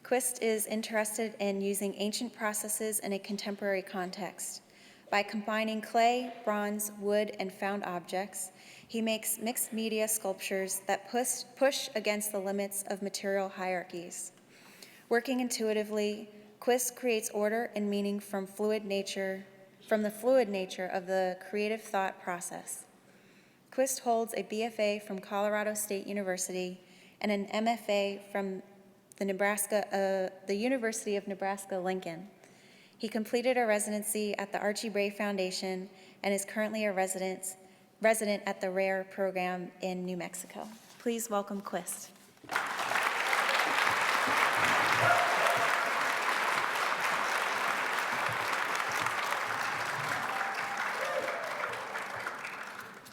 Qwist is interested in using ancient processes in a contemporary context. By combining clay, bronze, wood, and found objects, he makes mixed media sculptures that push against the limits of material hierarchies. Working intuitively, Qwist creates order and meaning from the fluid nature of the creative thought process. Qwist holds a BFA from Colorado State University and an MFA from the University of Nebraska-Lincoln. He completed a residency at the Archie Bray Foundation and is currently a resident at the RARE program in New Mexico. Please welcome Qwist.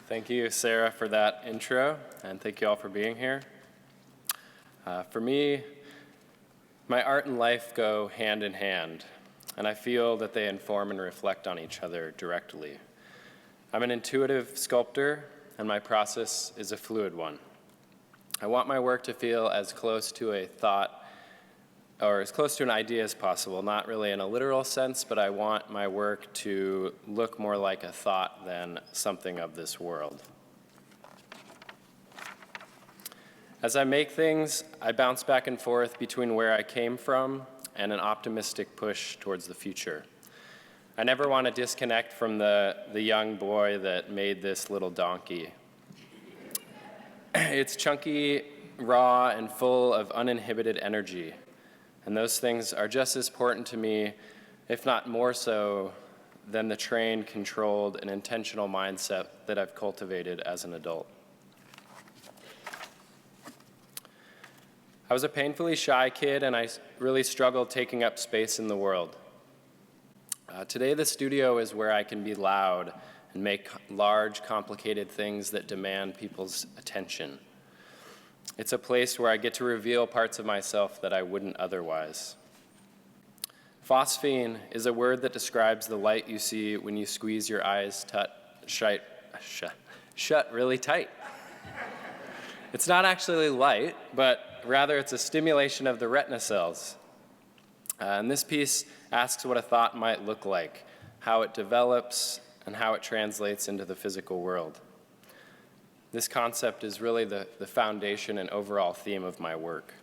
Thank you, Sarah, for that intro, and thank you all for being here. For me, my art and life go hand in hand, and I feel that they inform and reflect on each other directly. I'm an intuitive sculptor, and my process is a fluid one. I want my work to feel as close to a thought or as close to an idea as possible, not really in a literal sense, but I want my work to look more like a thought than something of this world. As I make things, I bounce back and forth between where I came from and an optimistic push towards the future. I never want to disconnect from the young boy that made this little donkey. It's chunky, raw, and full of uninhibited energy. And those things are just as important to me, if not more so, than the trained, controlled, and intentional mindset that I've cultivated as an adult. I was a painfully shy kid, and I really struggled taking up space in the world. Today, the studio is where I can be loud and make large, complicated things that demand people's attention. It's a place where I get to reveal parts of myself that I wouldn't otherwise. Phosphine is a word that describes the light you see when you squeeze your eyes shut really tight. It's not actually light, but rather it's a stimulation of the retina cells. And this piece asks what a thought might look like, how it develops, and how it translates into the physical world. This concept is really the foundation and overall theme of my work.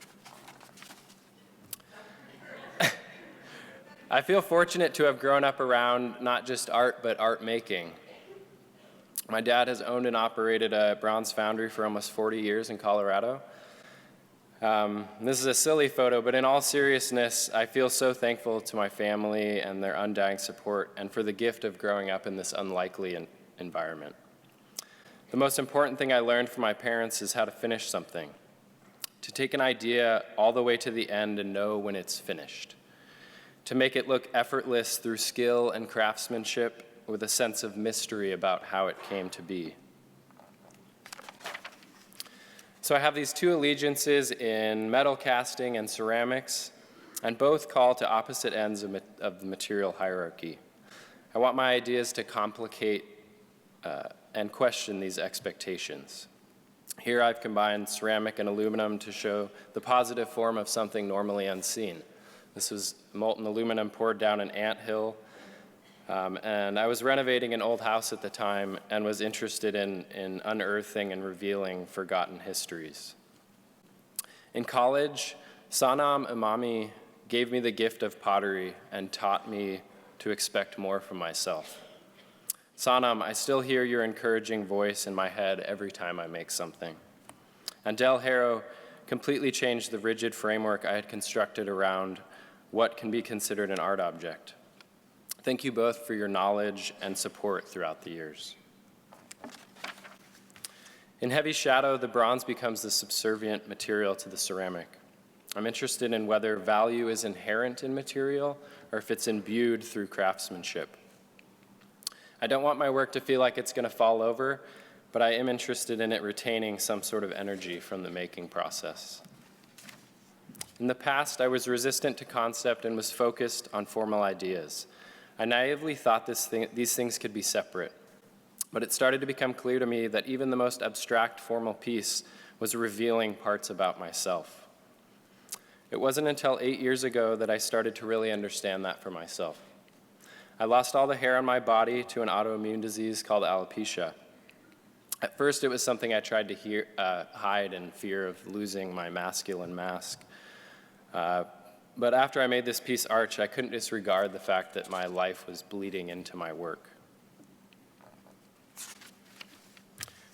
I feel fortunate to have grown up around not just art, but art making. My dad has owned and operated a bronze foundry for almost 40 years in Colorado. This is a silly photo, but in all seriousness, I feel so thankful to my family and their undying support and for the gift of growing up in this unlikely environment. The most important thing I learned from my parents is how to finish something, to take an idea all the way to the end and know when it's finished, to make it look effortless through skill and craftsmanship with a sense of mystery about how it came to be. So I have these two allegiances in metal casting and ceramics, and both call to opposite ends of the material hierarchy. I want my ideas to complicate and question these expectations. Here I've combined ceramic and aluminum to show the positive form of something normally unseen. This was molten aluminum poured down an anthill, and I was renovating an old house at the time and was interested in unearthing and revealing forgotten histories. In college, Sanam Imami gave me the gift of pottery and taught me to expect more from myself. Sanam, I still hear your encouraging voice in my head every time I make something. And Del Harrow completely changed the rigid framework I had constructed around what can be considered an art object. Thank you both for your knowledge and support throughout the years. In heavy shadow, the bronze becomes the subservient material to the ceramic. I'm interested in whether value is inherent in material or if it's imbued through craftsmanship. I don't want my work to feel like it's going to fall over, but I am interested in it retaining some sort of energy from the making process. In the past, I was resistant to concept and was focused on formal ideas. I naively thought these things could be separate, but it started to become clear to me that even the most abstract formal piece was revealing parts about myself. It wasn't until 8 years ago that I started to really understand that for myself. I lost all the hair on my body to an autoimmune disease called alopecia. At first, it was something I tried to hide in fear of losing my masculine mask. But after I made this piece Arch, I couldn't disregard the fact that my life was bleeding into my work.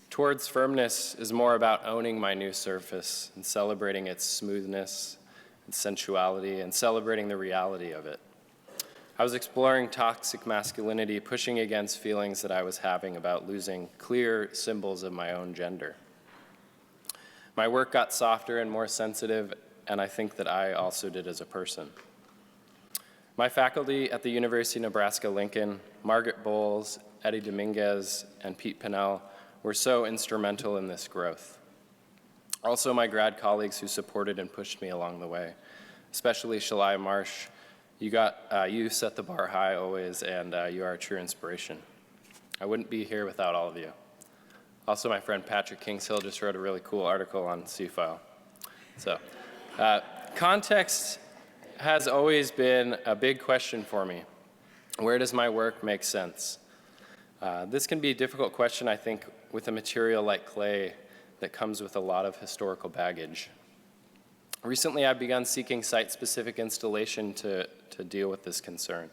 Towards Firmness is more about owning my new surface and celebrating its smoothness and sensuality and celebrating the reality of it. I was exploring toxic masculinity, pushing against feelings that I was having about losing clear symbols of my own gender. My work got softer and more sensitive, and I think that I also did as a person. My faculty at the University of Nebraska-Lincoln, Margaret Bowles, Eddie Dominguez, and Pete Pinnell, were so instrumental in this growth. Also, my grad colleagues who supported and pushed me along the way, especially Shalai Marsh. You set the bar high always, and you are a true inspiration. I wouldn't be here without all of you. Also, my friend Patrick Kingshill just wrote a really cool article on C-File. So, context has always been a big question for me. Where does my work make sense? This can be a difficult question, I think, with a material like clay that comes with a lot of historical baggage. Recently, I've begun seeking site-specific installation to deal with this concern.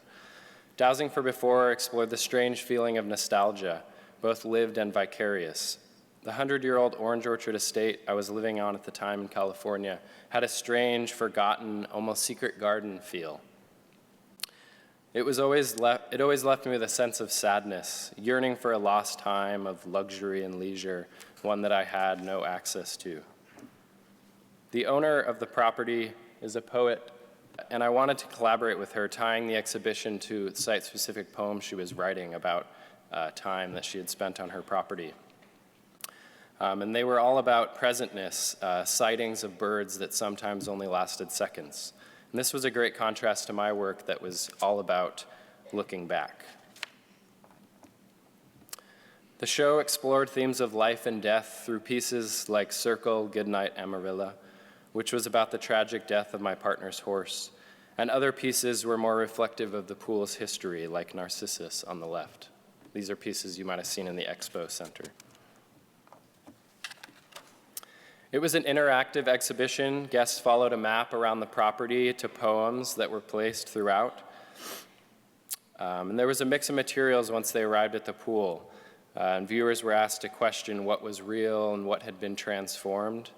Dowsing for Before explored the strange feeling of nostalgia, both lived and vicarious. The 100-year-old orange orchard estate I was living on at the time in California had a strange, forgotten, almost secret garden feel. It always left me with a sense of sadness, yearning for a lost time of luxury and leisure, one that I had no access to. The owner of the property is a poet, and I wanted to collaborate with her, tying the exhibition to site-specific poems she was writing about time that she had spent on her property. And they were all about presentness, sightings of birds that sometimes only lasted seconds. And this was a great contrast to my work that was all about looking back. The show explored themes of life and death through pieces like Circle, Goodnight, Amarilla, which was about the tragic death of my partner's horse, and other pieces were more reflective of the pool's history, like Narcissus on the left. These are pieces you might have seen in the Expo Center. It was an interactive exhibition. Guests followed a map around the property to poems that were placed throughout. And there was a mix of materials once they arrived at the pool. And viewers were asked to question what was real and what had been transformed,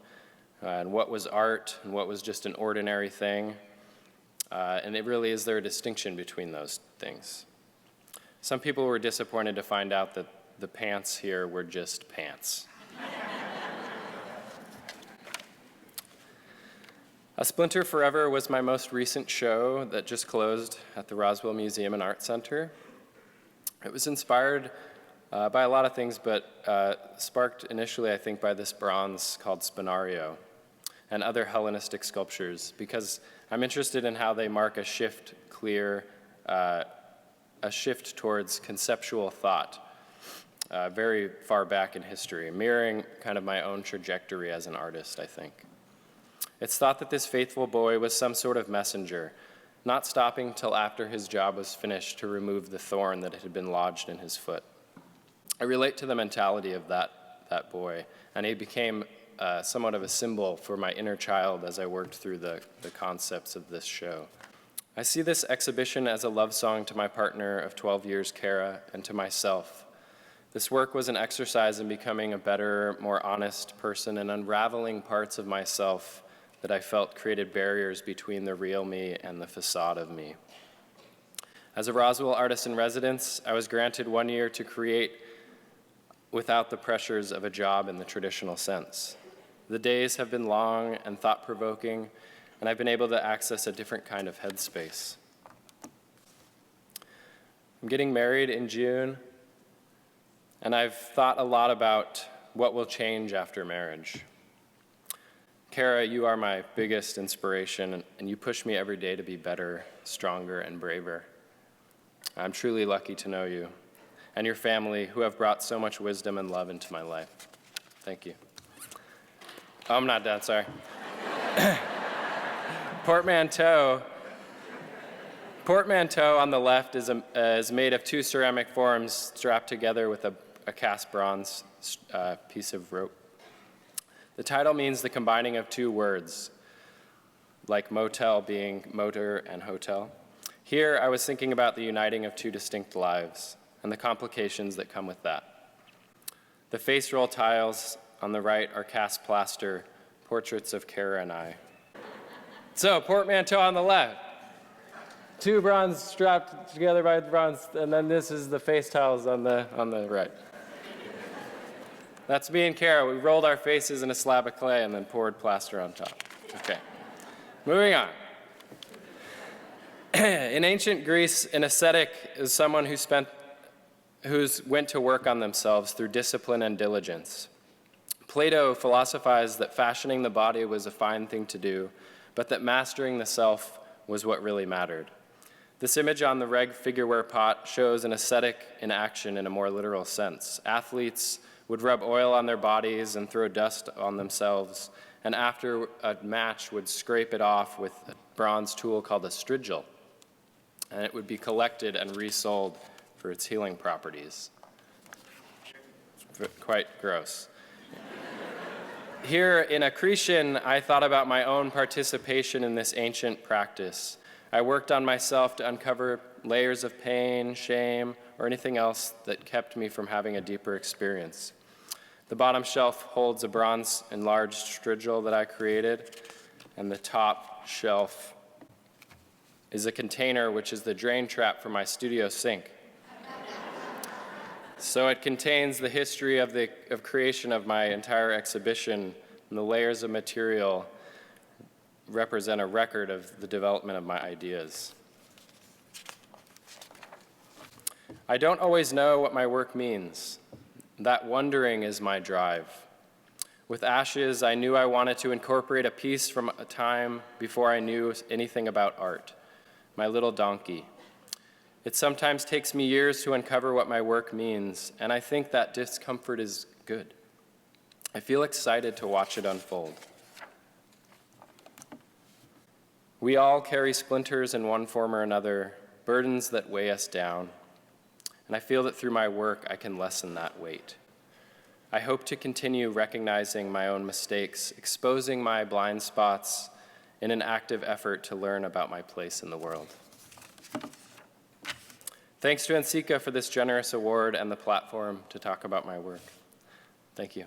and what was art and what was just an ordinary thing. And it really is there a distinction between those things. Some people were disappointed to find out that the pants here were just pants. A Splinter Forever was my most recent show that just closed at the Roswell Museum and Art Center. It was inspired by a lot of things, but sparked initially, I think, by this bronze called Spinario and other Hellenistic sculptures, because I'm interested in how they mark a shift towards conceptual thought very far back in history, mirroring kind of my own trajectory as an artist, I think. It's thought that this faithful boy was some sort of messenger, not stopping till after his job was finished to remove the thorn that had been lodged in his foot. I relate to the mentality of that boy, and he became somewhat of a symbol for my inner child as I worked through the concepts of this show. I see this exhibition as a love song to my partner of 12 years, Kara, and to myself. This work was an exercise in becoming a better, more honest person and unraveling parts of myself that I felt created barriers between the real me and the facade of me. As a Roswell artist in residence, I was granted 1 year to create without the pressures of a job in the traditional sense. The days have been long and thought-provoking, and I've been able to access a different kind of headspace. I'm getting married in June, and I've thought a lot about what will change after marriage. Kara, you are my biggest inspiration, and you push me every day to be better, stronger, and braver. I'm truly lucky to know you and your family, who have brought so much wisdom and love into my life. Thank you. Oh, I'm not done, sorry. portmanteau on the left is made of two ceramic forms strapped together with a cast bronze piece of rope. The title means the combining of two words, like motel being motor and hotel. Here, I was thinking about the uniting of two distinct lives and the complications that come with that. The face roll tiles on the right are cast plaster, portraits of Kara and I. So, portmanteau on the left. Two bronze strapped together by bronze, and then this is the face tiles on the right. That's me and Kara. We rolled our faces in a slab of clay and then poured plaster on top. Okay, moving on. In ancient Greece, an ascetic is someone who went to work on themselves through discipline and diligence. Plato philosophized that fashioning the body was a fine thing to do, but that mastering the self was what really mattered. This image on the reg figureware pot shows an ascetic in action in a more literal sense. Athletes would rub oil on their bodies and throw dust on themselves, and after a match would scrape it off with a bronze tool called a strigil, and it would be collected and resold for its healing properties. Quite gross. Here in Accretion, I thought about my own participation in this ancient practice. I worked on myself to uncover layers of pain, shame, or anything else that kept me from having a deeper experience. The bottom shelf holds a bronze enlarged strigil that I created, and the top shelf is a container which is the drain trap for my studio sink. So it contains the history of creation of my entire exhibition, and the layers of material represent a record of the development of my ideas. I don't always know what my work means. That wondering is my drive. With Ashes, I knew I wanted to incorporate a piece from a time before I knew anything about art, my little donkey. It sometimes takes me years to uncover what my work means, and I think that discomfort is good. I feel excited to watch it unfold. We all carry splinters in one form or another, burdens that weigh us down, and I feel that through my work I can lessen that weight. I hope to continue recognizing my own mistakes, exposing my blind spots in an active effort to learn about my place in the world. Thanks to NCECA for this generous award and the platform to talk about my work. Thank you.